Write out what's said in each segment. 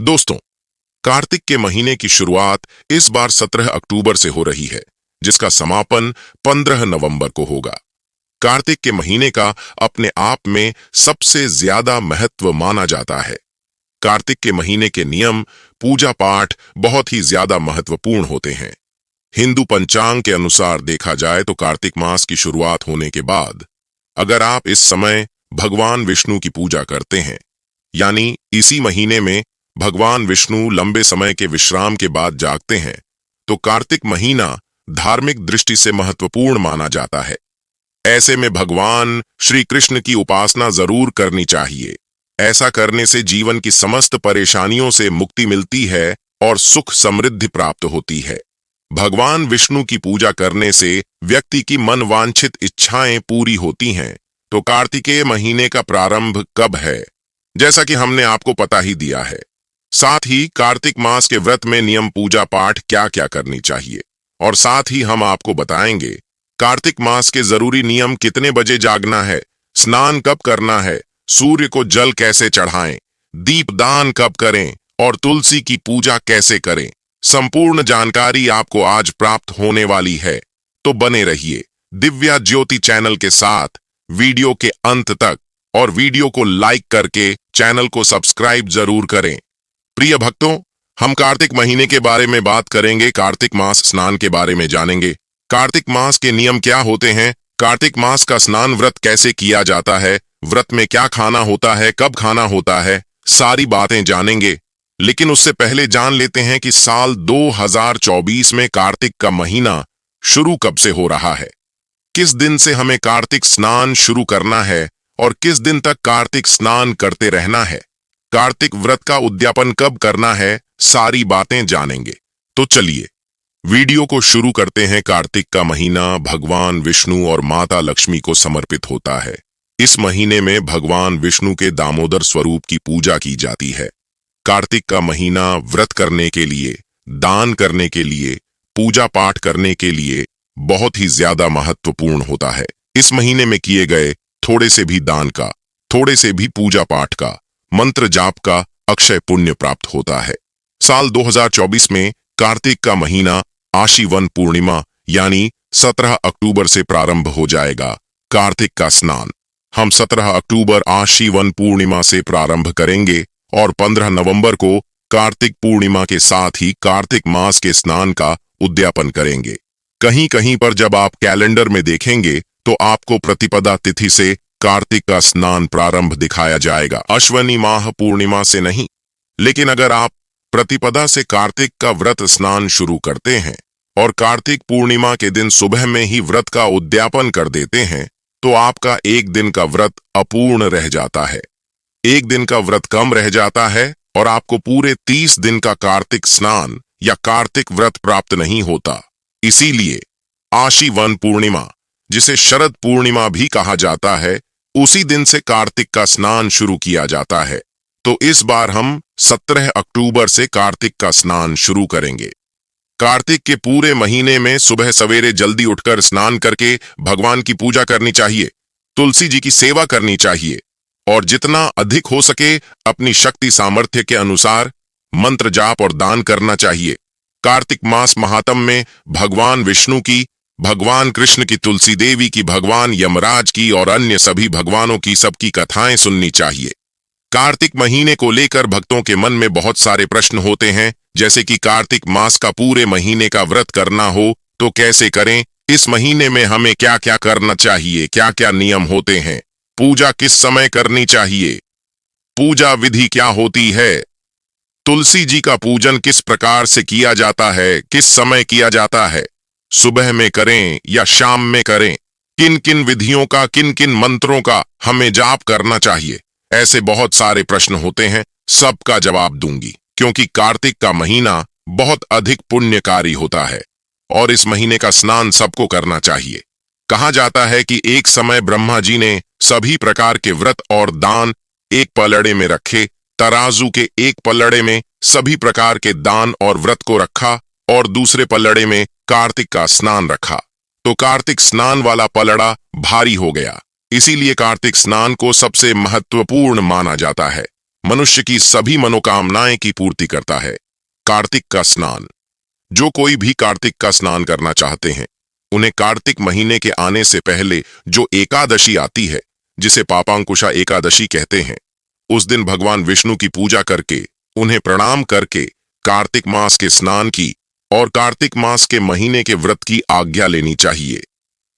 दोस्तों, कार्तिक के महीने की शुरुआत इस बार 17 अक्टूबर से हो रही है, जिसका समापन 15 नवंबर को होगा। कार्तिक के महीने का अपने आप में सबसे ज्यादा महत्व माना जाता है। कार्तिक के महीने के नियम, पूजा पाठ बहुत ही ज्यादा महत्वपूर्ण होते हैं। हिंदू पंचांग के अनुसार देखा जाए तो कार्तिक मास की शुरुआत होने के बाद अगर आप इस समय भगवान विष्णु की पूजा करते हैं, यानी इसी महीने में भगवान विष्णु लंबे समय के विश्राम के बाद जागते हैं, तो कार्तिक महीना धार्मिक दृष्टि से महत्वपूर्ण माना जाता है। ऐसे में भगवान श्री कृष्ण की उपासना जरूर करनी चाहिए। ऐसा करने से जीवन की समस्त परेशानियों से मुक्ति मिलती है और सुख समृद्धि प्राप्त होती है। भगवान विष्णु की पूजा करने से व्यक्ति की मनवांछित इच्छाएं पूरी होती हैं। तो कार्तिकेय महीने का प्रारंभ कब है, जैसा कि हमने आपको पता ही दिया है। साथ ही कार्तिक मास के व्रत में नियम, पूजा पाठ क्या क्या करनी चाहिए, और साथ ही हम आपको बताएंगे कार्तिक मास के जरूरी नियम, कितने बजे जागना है, स्नान कब करना है, सूर्य को जल कैसे चढ़ाएं, दीपदान कब करें और तुलसी की पूजा कैसे करें। संपूर्ण जानकारी आपको आज प्राप्त होने वाली है। तो बने रहिए दिव्या ज्योति चैनल के साथ वीडियो के अंत तक, और वीडियो को लाइक करके चैनल को सब्सक्राइब जरूर करें। प्रिय भक्तों, हम कार्तिक महीने के बारे में बात करेंगे। कार्तिक मास स्नान के बारे में जानेंगे। कार्तिक मास के नियम क्या होते हैं, कार्तिक मास का स्नान व्रत कैसे किया जाता है, व्रत में क्या खाना होता है, कब खाना होता है, सारी बातें जानेंगे। लेकिन उससे पहले जान लेते हैं कि साल 2024 में कार्तिक का महीना शुरू कब से हो रहा है, किस दिन से हमें कार्तिक स्नान शुरू करना है और किस दिन तक कार्तिक स्नान करते रहना है, कार्तिक व्रत का उद्यापन कब करना है, सारी बातें जानेंगे। तो चलिए वीडियो को शुरू करते हैं। कार्तिक का महीना भगवान विष्णु और माता लक्ष्मी को समर्पित होता है। इस महीने में भगवान विष्णु के दामोदर स्वरूप की पूजा की जाती है। कार्तिक का महीना व्रत करने के लिए, दान करने के लिए, पूजा पाठ करने के लिए बहुत ही ज्यादा महत्वपूर्ण होता है। इस महीने में किए गए थोड़े से भी दान का, थोड़े से भी पूजा पाठ का, मंत्र जाप का अक्षय पुण्य प्राप्त होता है। साल 2024 में कार्तिक का महीना आशीवन पूर्णिमा यानी 17 अक्टूबर से प्रारंभ हो जाएगा। कार्तिक का स्नान हम 17 अक्टूबर आशीवन पूर्णिमा से प्रारंभ करेंगे और 15 नवंबर को कार्तिक पूर्णिमा के साथ ही कार्तिक मास के स्नान का उद्यापन करेंगे। कहीं कहीं पर जब आप कैलेंडर में देखेंगे तो आपको प्रतिपदा तिथि से कार्तिक का स्नान प्रारंभ दिखाया जाएगा, अश्वनी माह पूर्णिमा से नहीं। लेकिन अगर आप प्रतिपदा से कार्तिक का व्रत स्नान शुरू करते हैं और कार्तिक पूर्णिमा के दिन सुबह में ही व्रत का उद्यापन कर देते हैं, तो आपका एक दिन का व्रत अपूर्ण रह जाता है, एक दिन का व्रत कम रह जाता है और आपको पूरे 30 दिन का कार्तिक स्नान या कार्तिक व्रत प्राप्त नहीं होता। इसीलिए आशीवन पूर्णिमा, जिसे शरद पूर्णिमा भी कहा जाता है, उसी दिन से कार्तिक का स्नान शुरू किया जाता है। तो इस बार हम 17 अक्टूबर से कार्तिक का स्नान शुरू करेंगे। कार्तिक के पूरे महीने में सुबह सवेरे जल्दी उठकर स्नान करके भगवान की पूजा करनी चाहिए, तुलसी जी की सेवा करनी चाहिए और जितना अधिक हो सके अपनी शक्ति सामर्थ्य के अनुसार मंत्र जाप और दान करना चाहिए। कार्तिक मास महात्म्य में भगवान विष्णु की, भगवान कृष्ण की, तुलसी देवी की, भगवान यमराज की और अन्य सभी भगवानों की सबकी कथाएं सुननी चाहिए। कार्तिक महीने को लेकर भक्तों के मन में बहुत सारे प्रश्न होते हैं, जैसे कि कार्तिक मास का पूरे महीने का व्रत करना हो तो कैसे करें, इस महीने में हमें क्या क्या करना चाहिए, क्या क्या नियम होते हैं, पूजा किस समय करनी चाहिए, पूजा विधि क्या होती है, तुलसी जी का पूजन किस प्रकार से किया जाता है, किस समय किया जाता है, सुबह में करें या शाम में करें, किन किन विधियों का, किन किन मंत्रों का हमें जाप करना चाहिए। ऐसे बहुत सारे प्रश्न होते हैं, सबका जवाब दूंगी, क्योंकि कार्तिक का महीना बहुत अधिक पुण्यकारी होता है और इस महीने का स्नान सबको करना चाहिए। कहा जाता है कि एक समय ब्रह्मा जी ने सभी प्रकार के व्रत और दान एक पलड़े में रखे, तराजू के एक पलड़े में सभी प्रकार के दान और व्रत को रखा और दूसरे पलड़े में कार्तिक का स्नान रखा। तो कार्तिक स्नान वाला पलड़ा भारी हो गया, इसीलिए कार्तिक स्नान को सबसे महत्वपूर्ण माना जाता है। मनुष्य की सभी मनोकामनाएं की पूर्ति करता है। कार्तिक का स्नान। जो कोई भी कार्तिक का स्नान करना चाहते हैं, उन्हें कार्तिक महीने के आने से पहले जो एकादशी आती है, जिसे पापांकुशा एकादशी कहते हैं, उस दिन भगवान विष्णु की पूजा करके, उन्हें प्रणाम करके कार्तिक मास के स्नान की और कार्तिक मास के महीने के व्रत की आज्ञा लेनी चाहिए।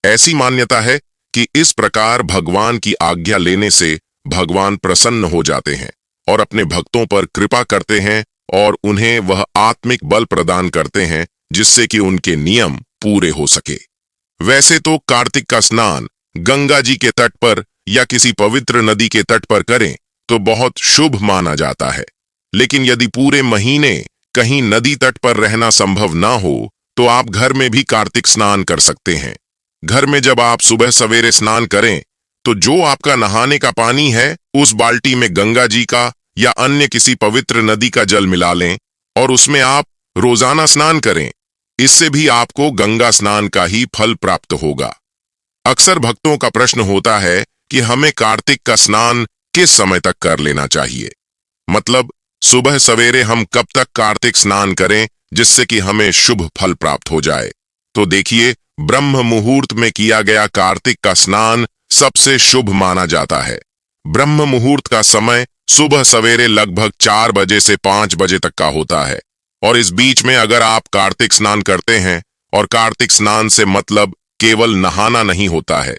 ऐसी मान्यता है कि इस प्रकार भगवान की आज्ञा लेने से भगवान प्रसन्न हो जाते हैं और अपने भक्तों पर कृपा करते हैं और उन्हें वह आत्मिक बल प्रदान करते हैं जिससे कि उनके नियम पूरे हो सके। वैसे तो कार्तिक का स्नान गंगा जी के तट पर या किसी पवित्र नदी के तट पर करें तो बहुत शुभ माना जाता है, लेकिन यदि पूरे महीने कहीं नदी तट पर रहना संभव ना हो तो आप घर में भी कार्तिक स्नान कर सकते हैं। घर में जब आप सुबह सवेरे स्नान करें तो जो आपका नहाने का पानी है उस बाल्टी में गंगा जी का या अन्य किसी पवित्र नदी का जल मिला लें और उसमें आप रोजाना स्नान करें। इससे भी आपको गंगा स्नान का ही फल प्राप्त होगा। अक्सर भक्तों का प्रश्न होता है कि हमें कार्तिक का स्नान किस समय तक कर लेना चाहिए, मतलब सुबह सवेरे हम कब तक कार्तिक स्नान करें जिससे कि हमें शुभ फल प्राप्त हो जाए। तो देखिए, ब्रह्म मुहूर्त में किया गया कार्तिक का स्नान सबसे शुभ माना जाता है। ब्रह्म मुहूर्त का समय सुबह सवेरे लगभग 4 बजे से 5 बजे तक का होता है और इस बीच में अगर आप कार्तिक स्नान करते हैं, और कार्तिक स्नान से मतलब केवल नहाना नहीं होता है।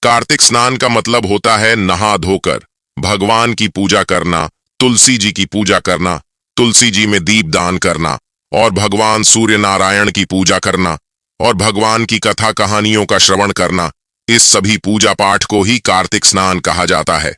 कार्तिक स्नान का मतलब होता है नहा धोकर भगवान की पूजा करना, तुलसी जी की पूजा करना, तुलसी जी में दीप दान करना और भगवान सूर्य नारायण की पूजा करना और भगवान की कथा कहानियों का श्रवण करना। इस सभी पूजा पाठ को ही कार्तिक स्नान कहा जाता है।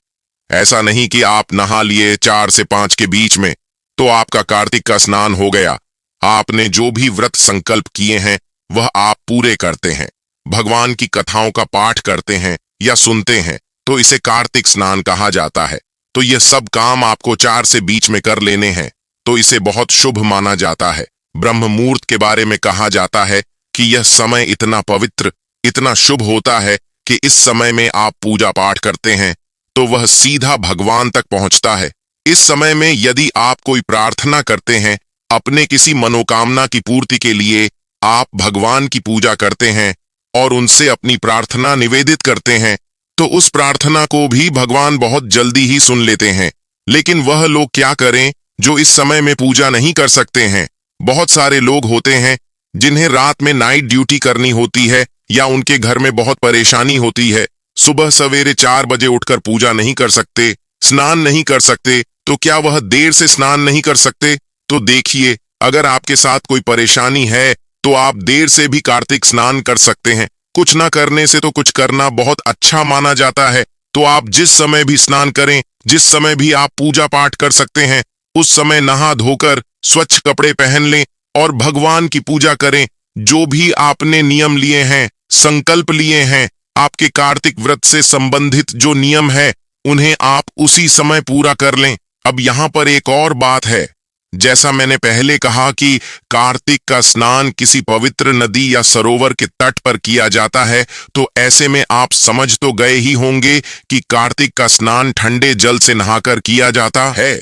ऐसा नहीं कि आप नहा लिए 4 से 5 के बीच में तो आपका कार्तिक का स्नान हो गया। आपने जो भी व्रत संकल्प किए हैं वह आप पूरे करते हैं, भगवान की कथाओं का पाठ करते हैं या सुनते हैं तो इसे कार्तिक स्नान कहा जाता है। तो यह सब काम आपको 4 से बीच में कर लेने हैं तो इसे बहुत शुभ माना जाता है। ब्रह्म मुहूर्त के बारे में कहा जाता है कि यह समय इतना पवित्र, इतना शुभ होता है कि इस समय में आप पूजा पाठ करते हैं तो वह सीधा भगवान तक पहुंचता है। इस समय में यदि आप कोई प्रार्थना करते हैं, अपने किसी मनोकामना की पूर्ति के लिए आप भगवान की पूजा करते हैं और उनसे अपनी प्रार्थना निवेदित करते हैं, तो उस प्रार्थना को भी भगवान बहुत जल्दी ही सुन लेते हैं। लेकिन वह लोग क्या करें जो इस समय में पूजा नहीं कर सकते हैं। बहुत सारे लोग होते हैं जिन्हें रात में नाइट ड्यूटी करनी होती है या उनके घर में बहुत परेशानी होती है, सुबह सवेरे 4 बजे उठकर पूजा नहीं कर सकते, स्नान नहीं कर सकते, तो क्या वह देर से स्नान नहीं कर सकते? तो देखिए, अगर आपके साथ कोई परेशानी है तो आप देर से भी कार्तिक स्नान कर सकते हैं। कुछ ना करने से तो कुछ करना बहुत अच्छा माना जाता है। तो आप जिस समय भी स्नान करें, जिस समय भी आप पूजा पाठ कर सकते हैं, उस समय नहा धोकर स्वच्छ कपड़े पहन लें और भगवान की पूजा करें। जो भी आपने नियम लिए हैं, संकल्प लिए हैं, आपके कार्तिक व्रत से संबंधित जो नियम है उन्हें आप उसी समय पूरा कर लें। अब यहाँ पर एक और बात है, जैसा मैंने पहले कहा कि कार्तिक का स्नान किसी पवित्र नदी या सरोवर के तट पर किया जाता है, तो ऐसे में आप समझ तो गए ही होंगे कि कार्तिक का स्नान ठंडे जल से नहाकर किया जाता है।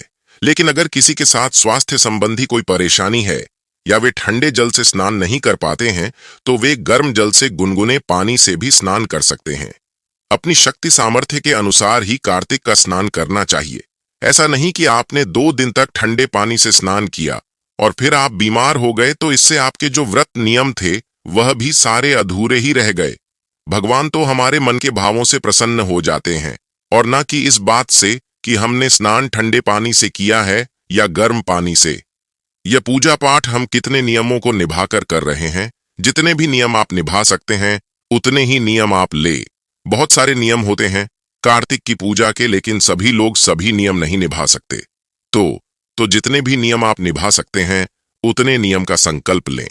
लेकिन अगर किसी के साथ स्वास्थ्य संबंधी कोई परेशानी है या वे ठंडे जल से स्नान नहीं कर पाते हैं तो वे गर्म जल से गुनगुने पानी से भी स्नान कर सकते हैं। अपनी शक्ति सामर्थ्य के अनुसार ही कार्तिक का स्नान करना चाहिए। ऐसा नहीं कि आपने 2 दिन तक ठंडे पानी से स्नान किया और फिर आप बीमार हो गए तो इससे आपके जो व्रत नियम थे वह भी सारे अधूरे ही रह गए। भगवान तो हमारे मन के भावों से प्रसन्न हो जाते हैं और न कि इस बात से कि हमने स्नान ठंडे पानी से किया है या गर्म पानी से। यह पूजा पाठ हम कितने नियमों को निभाकर कर रहे हैं। जितने भी नियम आप निभा सकते हैं उतने ही नियम आप ले। बहुत सारे नियम होते हैं कार्तिक की पूजा के, लेकिन सभी लोग सभी नियम नहीं निभा सकते। तो जितने भी नियम आप निभा सकते हैं उतने नियम का संकल्प लें।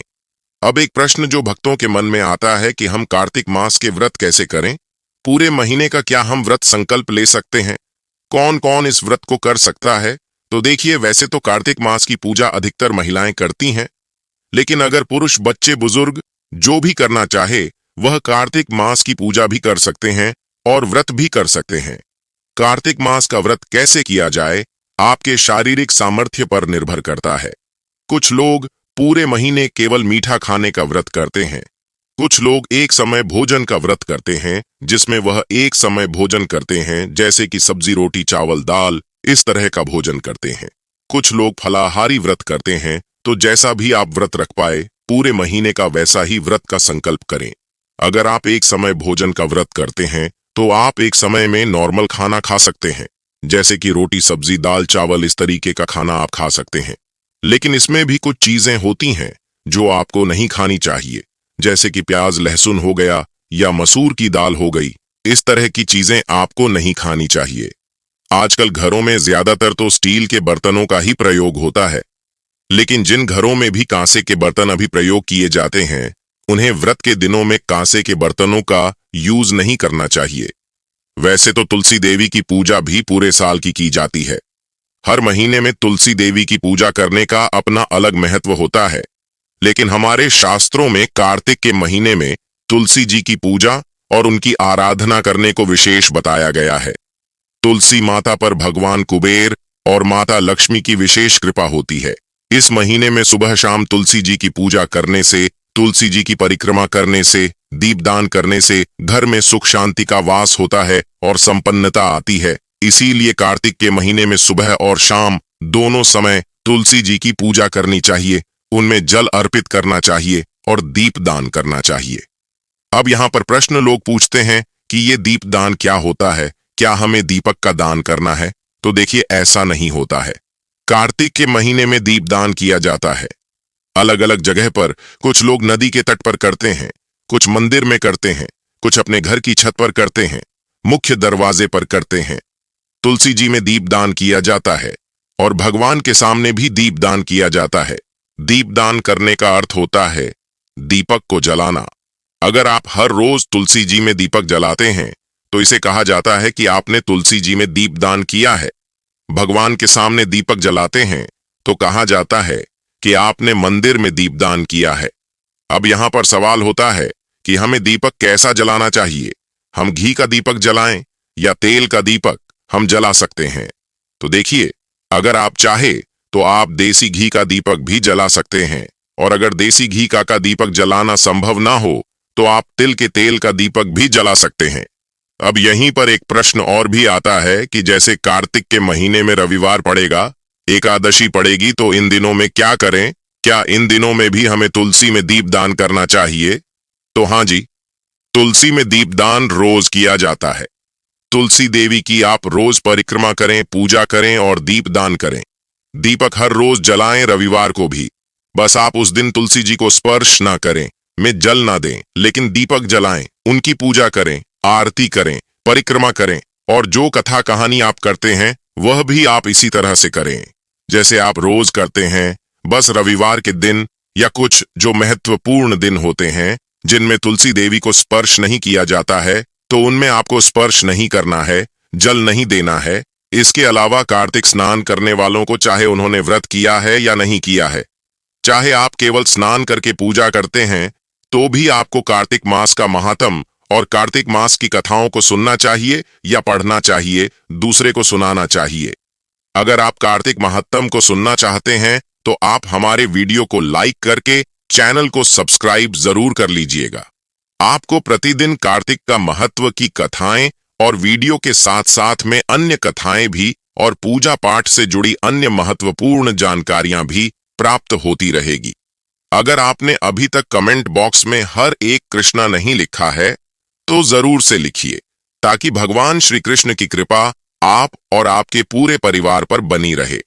अब एक प्रश्न जो भक्तों के मन में आता है कि हम कार्तिक मास के व्रत कैसे करें? पूरे महीने का क्या हम व्रत संकल्प ले सकते हैं? कौन कौन इस व्रत को कर सकता है? तो देखिए, वैसे तो कार्तिक मास की पूजा अधिकतर महिलाएं करती हैं, लेकिन अगर पुरुष, बच्चे, बुजुर्ग जो भी करना चाहे वह कार्तिक मास की पूजा भी कर सकते हैं और व्रत भी कर सकते हैं। कार्तिक मास का व्रत कैसे किया जाए आपके शारीरिक सामर्थ्य पर निर्भर करता है। कुछ लोग पूरे महीने केवल मीठा खाने का व्रत करते हैं। कुछ लोग एक समय भोजन का व्रत करते हैं, जिसमें वह एक समय भोजन करते हैं, जैसे कि सब्जी, रोटी, चावल, दाल, इस तरह का भोजन करते हैं। कुछ लोग फलाहारी व्रत करते हैं। तो जैसा भी आप व्रत रख पाए, पूरे महीने का वैसा ही व्रत का संकल्प करें। अगर आप एक समय भोजन का व्रत करते हैं, तो आप एक समय में नॉर्मल खाना खा सकते हैं, जैसे कि रोटी, सब्जी, दाल, चावल, इस तरीके का खाना आप खा सकते हैं। लेकिन इसमें भी कुछ चीजें होती हैं जो आपको नहीं खानी चाहिए, जैसे कि प्याज, लहसुन हो गया या मसूर की दाल हो गई। इस तरह की चीजें आपको नहीं खानी चाहिए। आजकल घरों में ज्यादातर तो स्टील के बर्तनों का ही प्रयोग होता है, लेकिन जिन घरों में भी कांसे के बर्तन अभी प्रयोग किए जाते हैं, उन्हें व्रत के दिनों में कांसे के बर्तनों का यूज नहीं करना चाहिए। वैसे तो तुलसी देवी की पूजा भी पूरे साल की जाती है। हर महीने में तुलसी देवी की पूजा करने का अपना अलग महत्व होता है, लेकिन हमारे शास्त्रों में कार्तिक के महीने में तुलसी जी की पूजा और उनकी आराधना करने को विशेष बताया गया है। तुलसी माता पर भगवान कुबेर और माता लक्ष्मी की विशेष कृपा होती है। इस महीने में सुबह शाम तुलसी जी की पूजा करने से, तुलसी जी की परिक्रमा करने से, दीपदान करने से घर में सुख शांति का वास होता है और संपन्नता आती है। इसीलिए कार्तिक के महीने में सुबह और शाम दोनों समय तुलसी जी की पूजा करनी चाहिए, उनमें जल अर्पित करना चाहिए और दीपदान करना चाहिए। अब यहाँ पर प्रश्न लोग पूछते हैं कि ये दीपदान क्या होता है, क्या हमें दीपक का दान करना है? तो देखिए, ऐसा नहीं होता है। कार्तिक के महीने में दीपदान किया जाता है। अलग अलग जगह पर कुछ लोग नदी के तट पर करते हैं, कुछ मंदिर में करते हैं, कुछ अपने घर की छत पर करते हैं, मुख्य दरवाजे पर करते हैं। तुलसी जी में दीपदान किया जाता है और भगवान के सामने भी दीपदान किया जाता है। दीपदान करने का अर्थ होता है दीपक को जलाना। अगर आप हर रोज तुलसी जी में दीपक जलाते हैं, तो इसे कहा जाता है कि आपने तुलसी जी में दीपदान किया है। भगवान के सामने दीपक जलाते हैं तो कहा जाता है कि आपने मंदिर में दीपदान किया है। अब यहाँ पर सवाल होता है कि हमें दीपक कैसा जलाना चाहिए? हम घी का दीपक जलाएं या तेल का दीपक हम जला सकते हैं? तो देखिए, अगर आप चाहे तो आप देसी घी का दीपक भी जला सकते हैं, और अगर देसी घी का दीपक जलाना संभव ना हो तो आप तिल के तेल का दीपक भी जला सकते हैं। अब यहीं पर एक प्रश्न और भी आता है कि जैसे कार्तिक के महीने में रविवार पड़ेगा, एकादशी पड़ेगी, तो इन दिनों में क्या करें? क्या इन दिनों में भी हमें तुलसी में दीपदान करना चाहिए? तो हाँ जी, तुलसी में दीपदान रोज किया जाता है। तुलसी देवी की आप रोज परिक्रमा करें, पूजा करें और दीपदान करें। दीपक हर रोज जलाएं, रविवार को भी। बस आप उस दिन तुलसी जी को स्पर्श ना करें, में जल ना दें, लेकिन दीपक जलाएं, उनकी पूजा करें, आरती करें, परिक्रमा करें, और जो कथा कहानी आप करते हैं वह भी आप इसी तरह से करें जैसे आप रोज करते हैं। बस रविवार के दिन या कुछ जो महत्वपूर्ण दिन होते हैं जिनमें तुलसी देवी को स्पर्श नहीं किया जाता है, तो उनमें आपको स्पर्श नहीं करना है, जल नहीं देना है। इसके अलावा कार्तिक स्नान करने वालों को, चाहे उन्होंने व्रत किया है या नहीं किया है, चाहे आप केवल स्नान करके पूजा करते हैं, तो भी आपको कार्तिक मास का महात्म और कार्तिक मास की कथाओं को सुनना चाहिए या पढ़ना चाहिए, दूसरे को सुनाना चाहिए। अगर आप कार्तिक महात्म को सुनना चाहते हैं तो आप हमारे वीडियो को लाइक करके चैनल को सब्सक्राइब जरूर कर लीजिएगा। आपको प्रतिदिन कार्तिक का महत्व की कथाएं और वीडियो के साथ साथ में अन्य कथाएं भी और पूजा पाठ से जुड़ी अन्य महत्वपूर्ण जानकारियां भी प्राप्त होती रहेगी। अगर आपने अभी तक कमेंट बॉक्स में हर एक कृष्णा नहीं लिखा है, तो जरूर से लिखिए, ताकि भगवान श्री कृष्ण की कृपा आप और आपके पूरे परिवार पर बनी रहे।